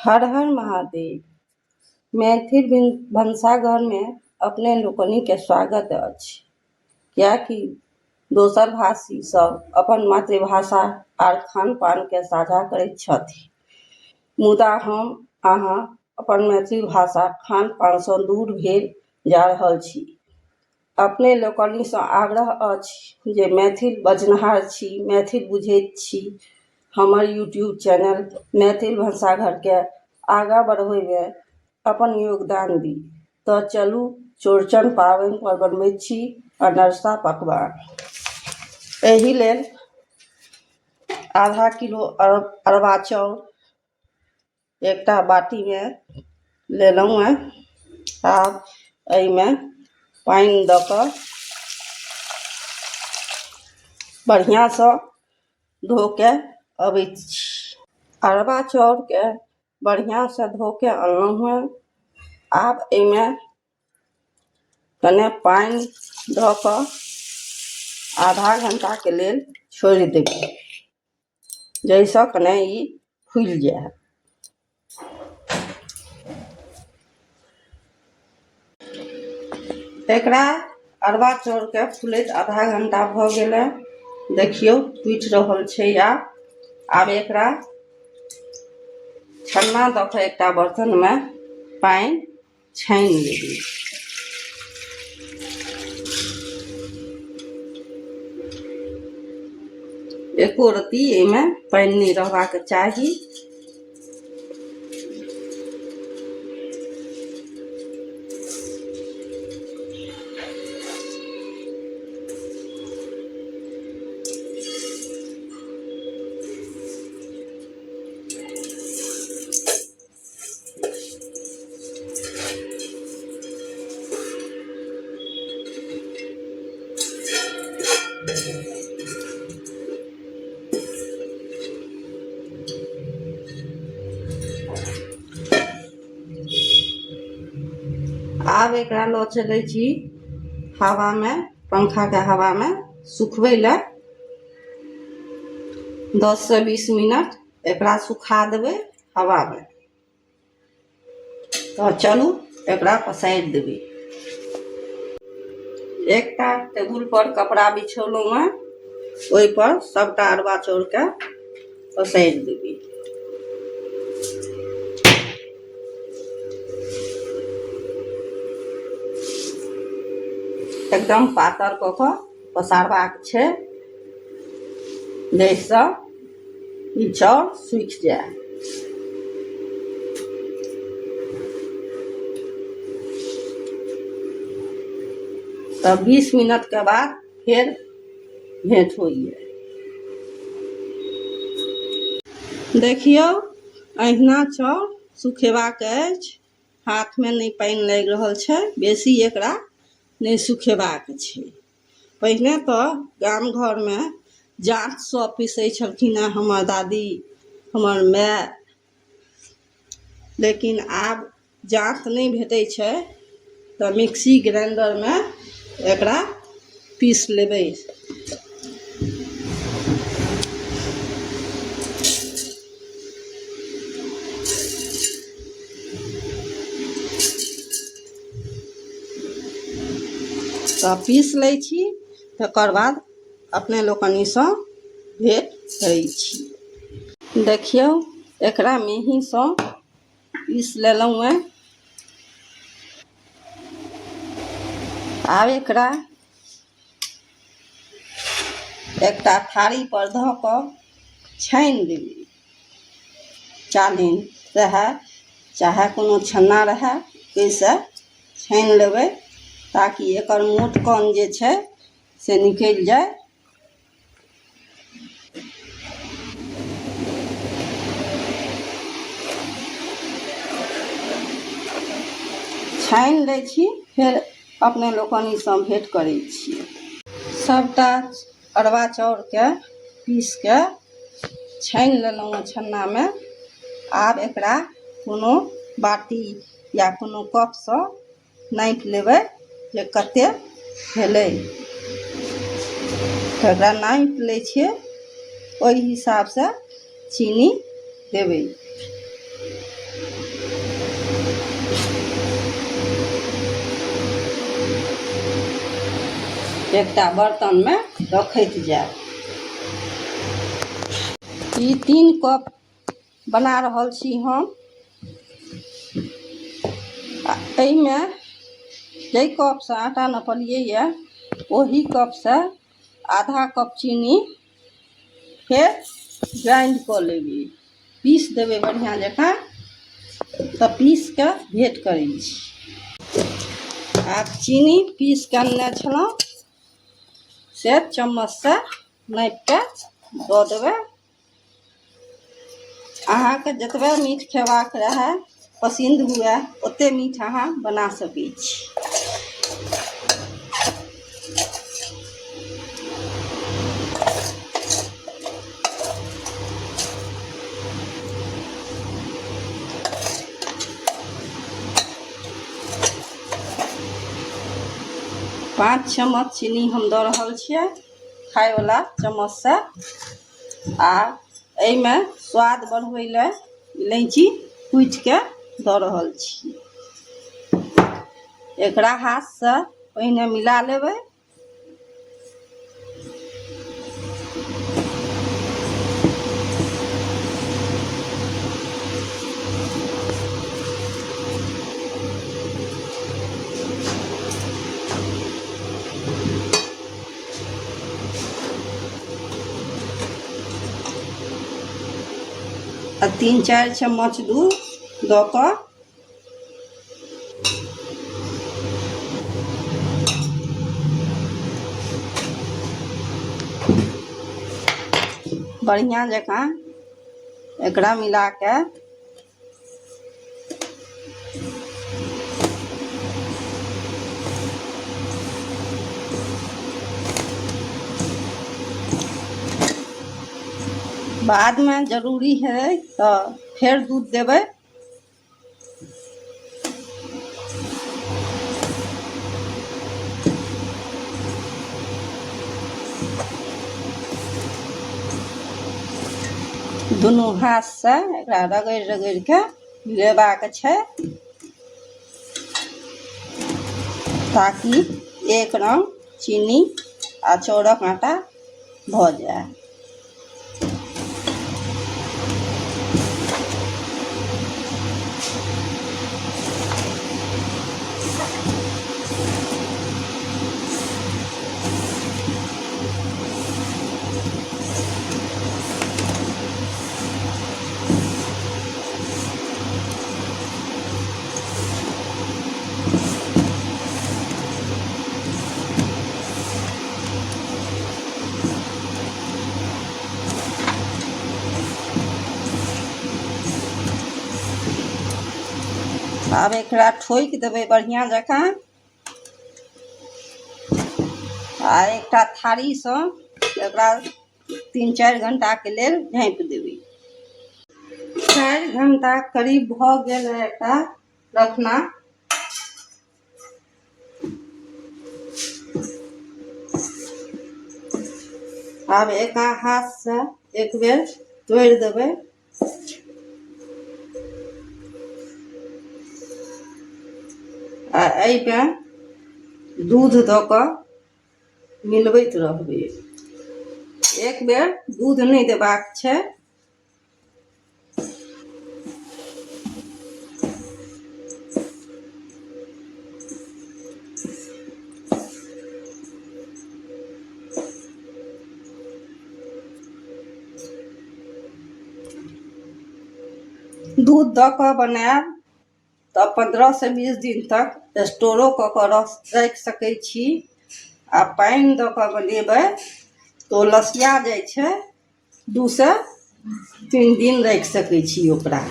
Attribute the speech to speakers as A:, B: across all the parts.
A: हर हर महादेव। मैथिल भनसाघर में अपने लोकनि के स्वागत अछि। कियाकि दोसर भाषी सब अपन मातृभाषा आर खान पान के साझा करैत छथि, मुदा हम अहाँ अपन मैथिली भाषा खान पान सँ दूर भेल जा रहल छी। अपने लोकनि सँ आग्रह अछि जे मैथिल बजनिहार छी, मैथिल बुझैत छी, हमर यूट्यूब चैनल मैथिल भनसाघर के आगाँ बढ़बै में अपन योगदान दी। तो चलू चौड़चन पाबनि पर बनबैत छी अनरसा पकवान। एहि लेल आधा किलो अरबा चाउर एकटा बाटी में लेलहुँ हैं। आब एहिमे पानि दऽ कऽ बढ़िआँ सँ धो के अबैत छी। अरबा चाउर के बढ़िआँ से धो के अनलहुँ हैं। आब एहिमे कने पानि दऽ कऽ आधा घंटा के लेल छोड़ि देबै, जाहिसँ कने ई फूलि जाय। एकरा अरबा चाउर के फूलैत आधा घंटा भऽ गेलै। देखियौ टूटि रहल छै। आब एकरा छन्ना दऽ कऽ एकटा बर्तन में पानि छानि लेबै। एको रत्ती एहिमे पानि नहि रहबाक चाही। आब एकरा लऽ चलै छी हवा में, पंखा के हवा में सुखबै लए। 10 से 20 मिनट एकरा सुखा देबै हवा में। तो चलू एकरा पसारि देबै। एकटा टेबुल पर कपड़ा बिछौलहुँ हैं, ओहि पर सबटा अरबा चाउर के पसारि देबै। एकदम पातर कऽ कऽ पसारबाक छै, जाहिसँ ई चाउर सूखि जाय। तब 20 मिनट के बाद फिर भेंट होइए। देखियौ अहिना चाउर सुखेबाक अछि। हाथ में नहीं पानि लागि रहल छै, बेसी एकरा नहीं सुखेबाक छै। पहिने तो गाम घर में जाँत सँ पीसै छलखिन हैं हमर दादी, हमर माय, लेकिन आब जाँत नहीं भेटै छै, तो मिक्सी ग्राइंडर में एकरा पीस लेबै। तो पीस लै छी, तकर बाद अपने लोकनि सँ भेंट करै छी। देखियौ एकरा मेही सँ पीस लेलहुँ हैं। आब एकरा एकटा थारी पर धऽ कऽ छानि देबै। चालनि रहै चाहे कोनो छन्ना रहै, ओहिसँ छानि लेबै, ताकि एकर मोट कण जे छै से निकलि जाय। छानि लै छी, फिर अपने लोकनि सँ भेंट करै छी। सबटा अरबा चाउर के पीस के छानि लेलहुँ छन्ना में। आब एकरा कोनो बाटी या कोनो कप सँ नापि लेबै जे कते भेलै। एकरा नापि लै छियै, ओहि हिसाब से चीनी देबै। एकटा बर्तन में रखैत जाएब। ई 3 कप बना रहल छी हम। एहिमे जाहि कप से आटा नपलियै यऽ ओही कप से आधा कप चीनी फेर ग्राइंड कऽ लेबै, पीस देबै बढ़िआँ जकाँ, तऽ पीस के भेँट करै छी। आब चीनी पीस के अनने छलहुँ से चम्मच से नापि के दऽ देबै। अहाँके जतबे मीठ खेबाक रहए, पसन्द हुए, ओतेक मीठ अहाँ बना सकै छी। पाँच चम्मच चीनी हम दऽ रहल छियै खायवला चम्मच से। आ एहिमे स्वाद बढ़बै लए इलायची कुटि के दऽ रहल छी। एकरा हाथ से पहिने मिला लेबै। आ 3-4 चम्मच दूध दऽ कऽ बढ़िआँ जकाँ एकरा मिला के बाद में जरूरी है तो फेर दूध देबै। दुनू हाथ से एकरा रगड़ि रगड़ि के लेबाक छै, ताकि एक रंग चीनी आ चाउरक आटा भऽ जाए। आब एकरा ठोकि देबै बढ़िआँ जकाँ आ एकटा थारीसँ एकरा 3-4 घंटाके लेल झाँपि देबै। 4 घंटा करीब भऽ गेल है एकरा रखना। आब एक हाथ से एक बेर तोड़ि देबै। आ एहिमे दूध दऽ कऽ मिलबैत रहबै। एक बेर दूध नहीं देबाक छै। दूध दऽ कऽ बनायब तऽ 15 से 20 दिन तक स्टोरो कऽ कऽ राखि सकै छी। आ पानि दऽ कऽ बनेबै तऽ ओ लसिया जाइ छै, 2 से 3 दिन राखि सकै छी ओकरा।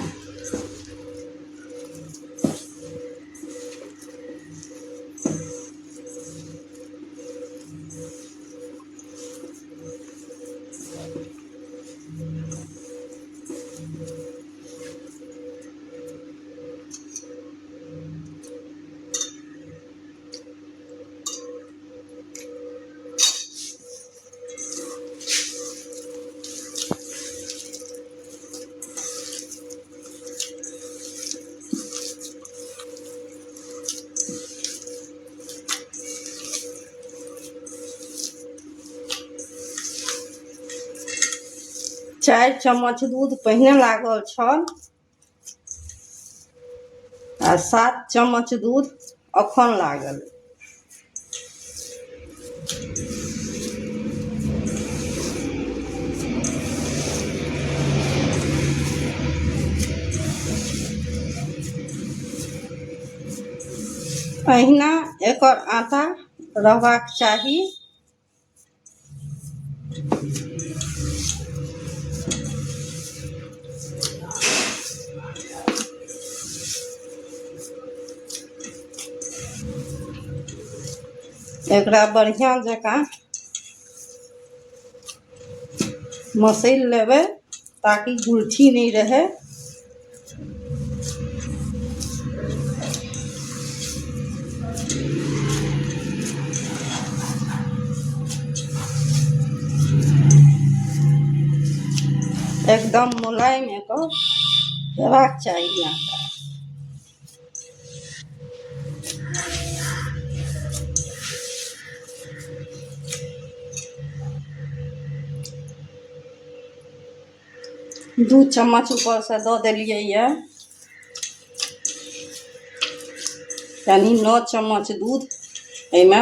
A: 4 चम्मच दूध पहिने लागल छल आ 7 चम्मच दूध अखन लागल। अहिना एकर आटा रहबाक चाही। एकरा बढ़िया जकाँ मसैल लेबै ताकि गुलठी नहीं रहे। एकदम मुलायम एकर हेबाक चाही आटा। दू चम्मच ऊपर से दऽ देलियै ये, यानी 9 चम्मच दूध एहिमे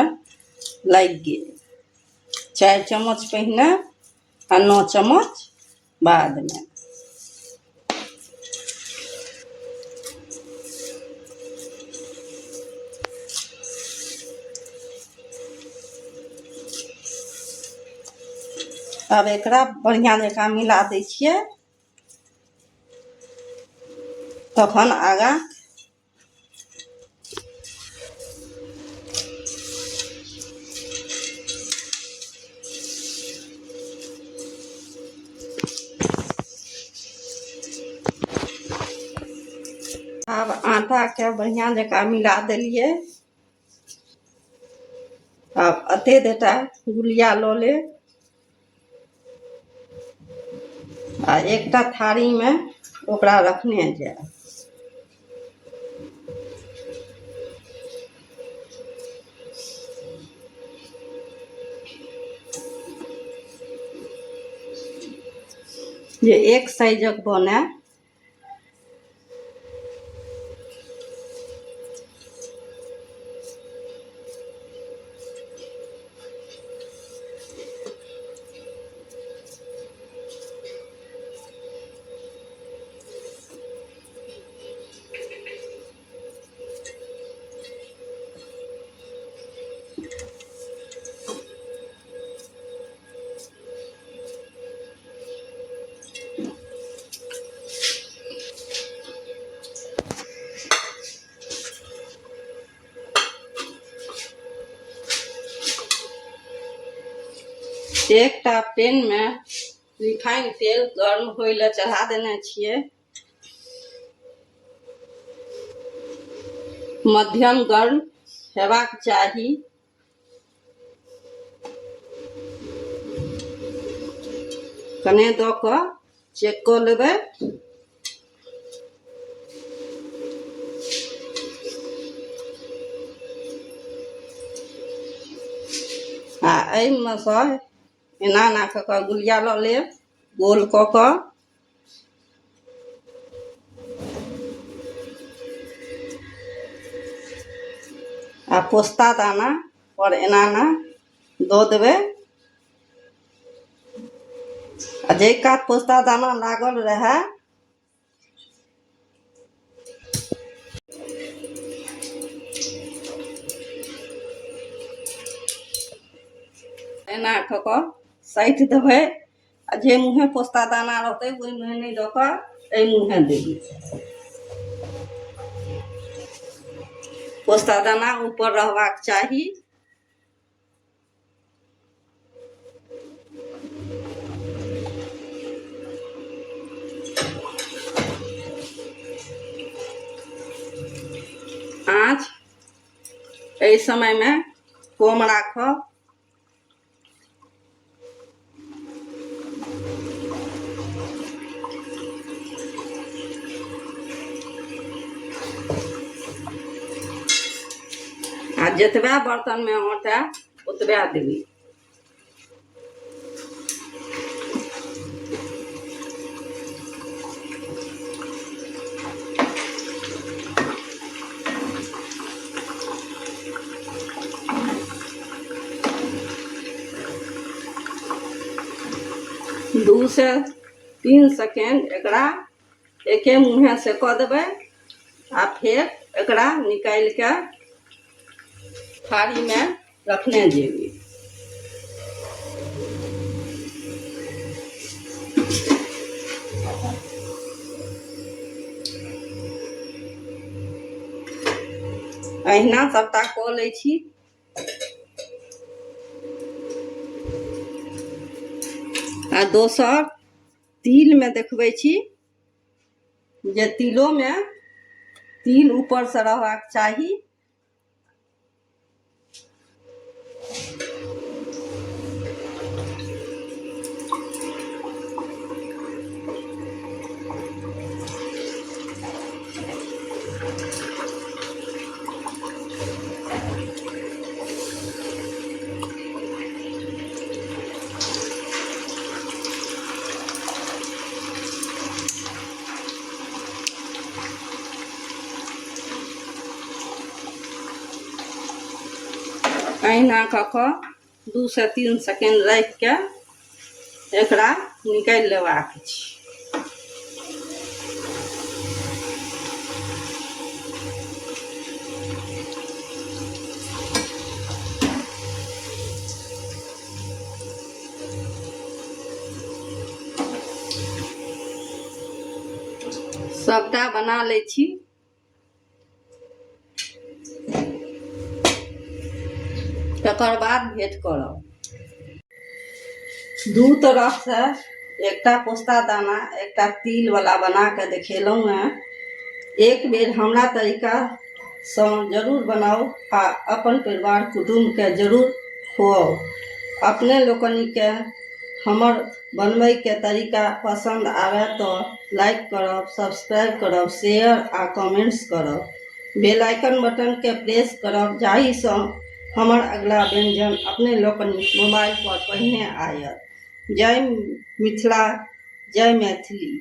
A: लागि गेल। 4 चम्मच पहिने आ 9 चम्मच बाद में। अब एकरा बढ़िया जकाँ मिला दै छियै, तखन आगाँ अब आटा के बढ़िया जकाँ मिला देलियै। अब अते देटा गुलिया लऽ ले आ एकटा थारी में ओकरा रखने जाय। जे एक साइजक बने। एकटा पैन में रिफाइन तेल गर्म होय ले चढ़ा देने छियै। मध्यम गर्म हेबाक चाही। कने दऽ कऽ चेक कऽ लेबै। आ एहिमे सँ एना एना कऽ कऽ गुलिया लऽ लेब, गोल कऽ कऽ। आ पोस्ता दाना पर एना एना दऽ देबै। आ जे कात पोस्ता दाना लागल रहे एना कऽ कऽ साइट देबै। आ जे मुँहे पोस्ता दाना रहतै ओहि मुँहे नहीं दऽ कऽ एहि मुँहे देबै। पोस्ता दाना ऊपर रहबाक चाही। आँच एहि समय में कम राखब। आ जतबा बर्तन में आटा ओतबा देबै। 2 से 3 सेकेंड एकरा एके मुँहे से कऽ देबै आ फिर एकरा निकाल के थारी में रखने जेबै। अहिना सबटा कऽ लै छी। आ दोसर तिल में देखबै छी जे तिलो में तिल ऊपर से रहबाक चाही। अहिना कऽ कऽ 2 से 3 सेकेंड रख के एकरा निकाल लेबाक छै। सबटा बना लै छी। तकर बाद भेंट करब। 2 तरह से एकटा पोस्ता दाना एकटा तिल वाला बना के देखेलहुँ हैं। एक बेर हमरा तरीका से जरूर बनाओ आ अपन परिवार कुटुंब के जरूर खुआओ। अपने लोकनि के हमर बनबै के तरीका पसंद आवे तो लाइक करब, सब्सक्राइब करब, शेयर आ कमेंट्स करब। बेल आइकन बटन के प्रेस करब जाहि से हमर अगला व्यंजन अपने लोकनि मोबाइल पर पहिने आयत। जय मिथिला, जय मैथिली।